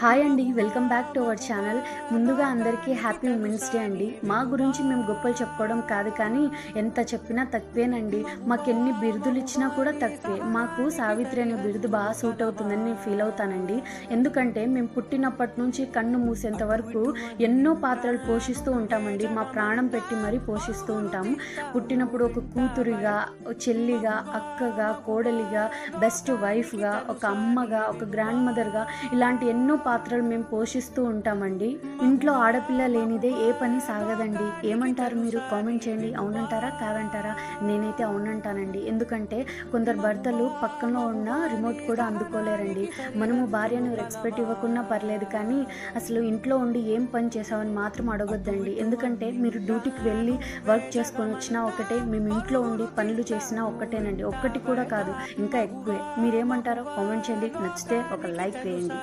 Hi అండి, welcome back to our channel. ముందుగా అందరికీ హ్యాపీ ఉమెన్స్ డే అండి. మా గురించి మేము గొప్పలు చెప్పుకోవడం కాదు, కానీ ఎంత చెప్పినా తక్కువేనండి. మాకెన్ని బిరుదులు ఇచ్చినా కూడా తక్కువే. మాకు సావిత్రి అనే బిరుదు బాగా సూట్ అవుతుందని నేను ఫీల్ అవుతానండి. ఎందుకంటే మేము పుట్టినప్పటి నుంచి కన్ను మూసేంత వరకు ఎన్నో పాత్రలు పోషిస్తూ ఉంటామండి. మా ప్రాణం పెట్టి మరీ పోషిస్తూ ఉంటాము. పుట్టినప్పుడు ఒక కూతురిగా, చెల్లిగా, అక్కగా, కోడలిగా, బెస్ట్ వైఫ్గా, ఒక అమ్మగా, ఒక గ్రాండ్ మదర్గా, ఇలాంటి ఎన్నో పాత్రలు మేము పోషిస్తూ ఉంటామండి. ఇంట్లో ఆడపిల్ల లేనిదే ఏ పని సాగదండి. ఏమంటారు మీరు? కామెంట్ చేయండి. అవునంటారా కాదంటారా? నేనైతే అవునంటానండి. ఎందుకంటే కొందరు భర్తలు పక్కన ఉన్న రిమోట్ కూడా అందుకోలేరండి. మనము భార్యను రెస్పెక్ట్ ఇవ్వకున్నా పర్లేదు, కానీ అసలు ఇంట్లో ఉండి ఏం పని చేసామని మాత్రం అడగొద్దండి. ఎందుకంటే మీరు డ్యూటీకి వెళ్ళి వర్క్ చేసుకొని వచ్చినా ఒకటే, మేము ఇంట్లో ఉండి పనులు చేసినా ఒక్కటేనండి. ఒక్కటి కూడా కాదు, ఇంకా ఎక్కువే. మీరేమంటారో కామెంట్ చేయండి. నచ్చితే ఒక లైక్ వేయండి.